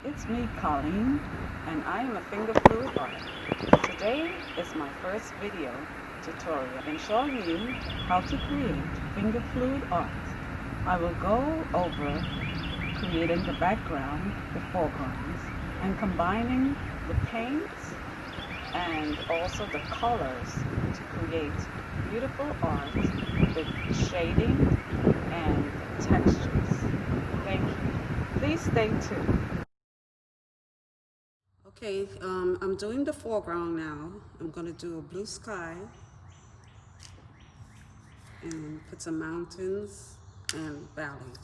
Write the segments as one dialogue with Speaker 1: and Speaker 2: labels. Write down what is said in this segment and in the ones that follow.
Speaker 1: It's me, Colleen, and I am a finger fluid artist. Today is my first video tutorial in showing you how to create finger fluid art. I will go over creating the background, the foregrounds, and combining the paints and also the colors to create beautiful art with shading and textures. Thank you. Please stay tuned. Okay, I'm doing the foreground now. I'm going to do a blue sky and put some mountains and valleys.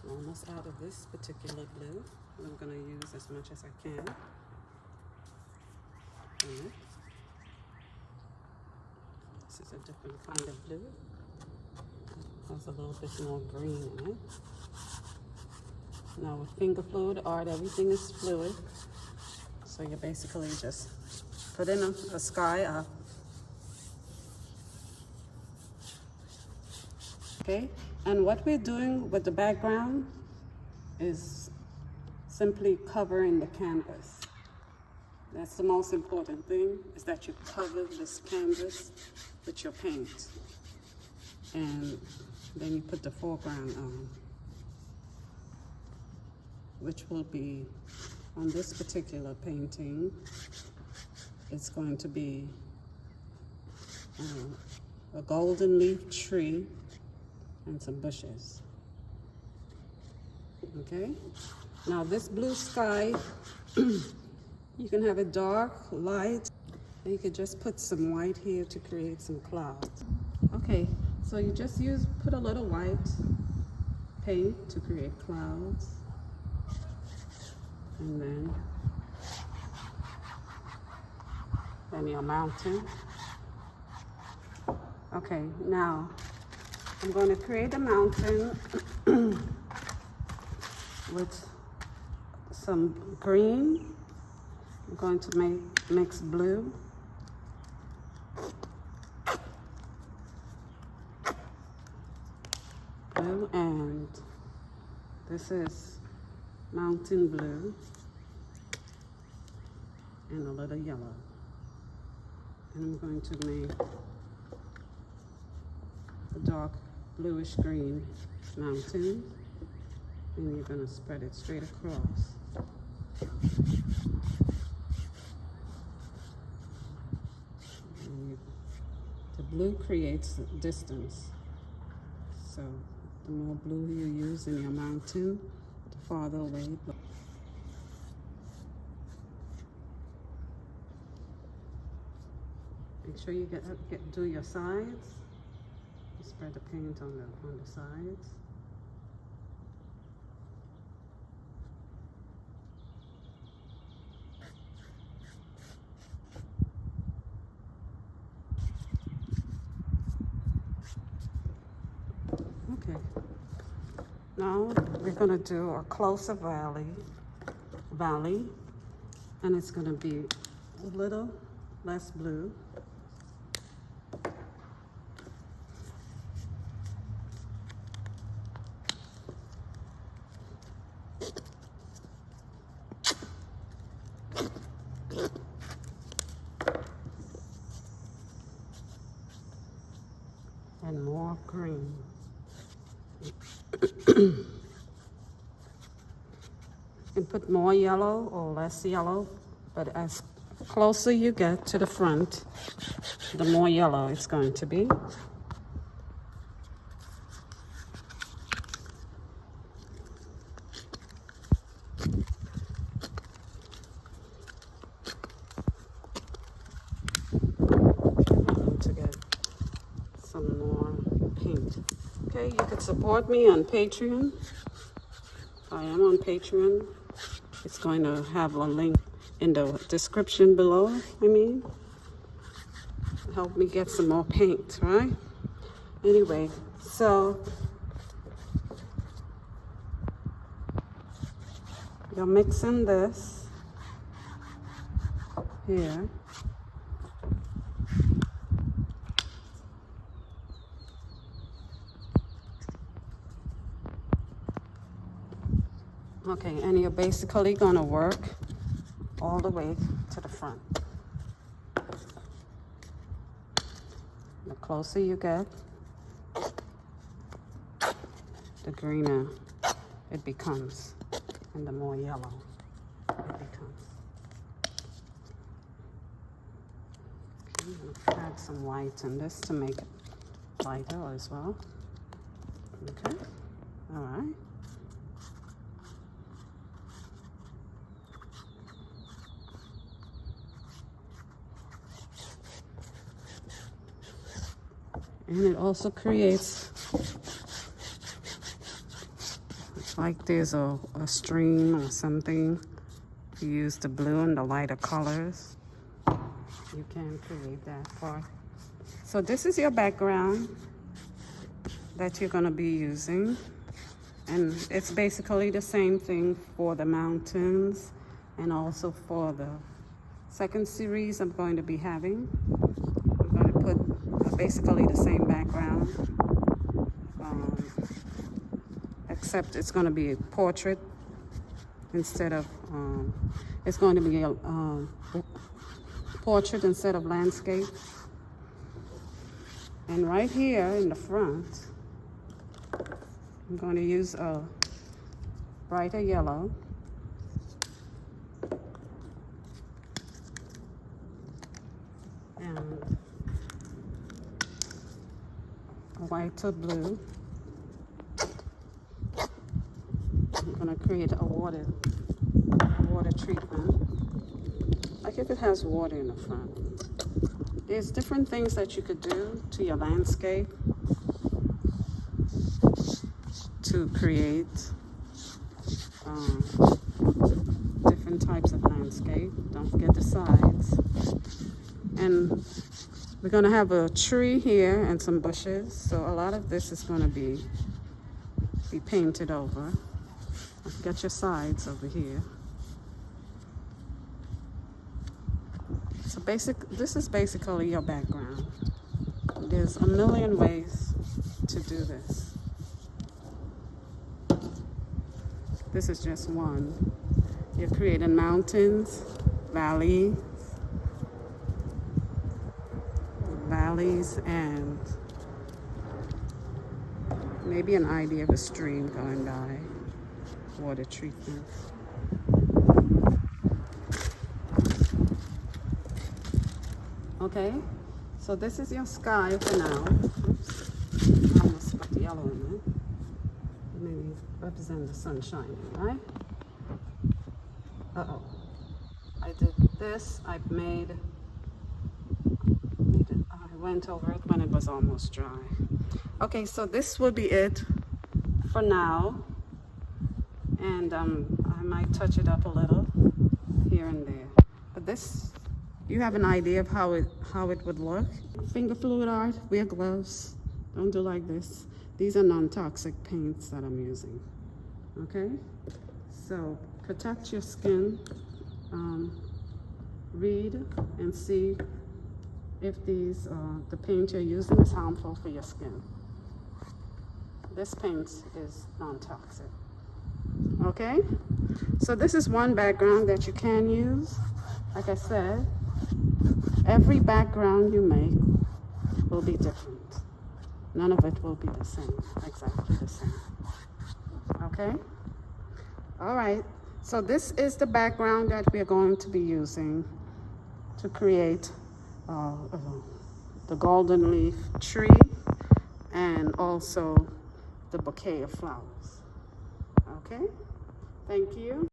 Speaker 1: I'm almost out of this particular blue. I'm going to use as much as I can. Okay. This is a different kind of blue. Has a little bit more green in it. Now with finger fluid art, everything is fluid. So you basically just put in a sky up. Okay, and what we're doing with the background is simply covering the canvas. That's the most important thing, is that you cover this canvas with your paint. And then you put the foreground on, which will be on this particular painting. It's going to be a golden leaf tree and some bushes. Okay, now this blue sky, you can have it dark, light, and you could just put some white here to create some clouds. Okay, so you just put a little white paint to create clouds, and then your mountain. Okay, now I'm going to create a mountain with some green. I'm going to mix blue. And this is mountain blue and a little yellow. And I'm going to make a dark bluish green mountain, and you're going to spread it straight across. And the blue creates distance. So the more blue you use in your mountain, the farther away it goes. Make sure you do your sides. You spread the paint on the sides. Okay. Now we're going to do a closer valley, and it's going to be a little less blue. And more green. You can put more yellow or less yellow, but as closer you get to the front, the more yellow it's going to be. To get some more paint. Okay, you could support me on Patreon. I am on Patreon. It's going to have a link in the description below. Help me get some more paint, right? Anyway, so you're mixing this here. Okay, and you're basically gonna work all the way to the front. The closer you get, the greener it becomes, and the more yellow it becomes. Okay, I'm gonna add some white in this to make it lighter as well. Okay, all right. And it also creates, it's like there's a stream or something. You use the blue and the lighter colors, you can create that part. So this is your background that you're gonna be using. And it's basically the same thing for the mountains and also for the second series I'm going to be having. I'm going to put basically the same background, except it's going to be a portrait instead of, it's going to be a portrait instead of landscape. And right here in the front, I'm going to use a brighter yellow. And a white to blue. I'm going to create a water treatment. Like if it has water in the front. There's different things that you could do to your landscape to create different types of landscape. Don't forget the sides. And we're going to have a tree here and some bushes. So a lot of this is going to be painted over. Get your sides over here. So this is basically your background. There's a million ways to do this. This is just one. You're creating mountains, valleys, and maybe an idea of a stream going by. Water treatment. Okay, so this is your sky for now. Oops, I almost put the yellow in it. Maybe represent the sun shining, right? Uh-oh. I did this, I went over it when it was almost dry. Okay, so this will be it for now. And I might touch it up a little here and there. But this, you have an idea of how it would look. Finger fluid art, wear gloves. Don't do like this. These are non-toxic paints that I'm using. Okay? So protect your skin. Read and see if the paint you're using is harmful for your skin. This paint is non-toxic. Okay, so this is one background that you can use. Like I said, every background you make will be different. None of it will be the same, exactly the same. Okay, all right, so this is the background that we're going to be using to create the golden leaf tree and also the bouquet of flowers. Okay, thank you.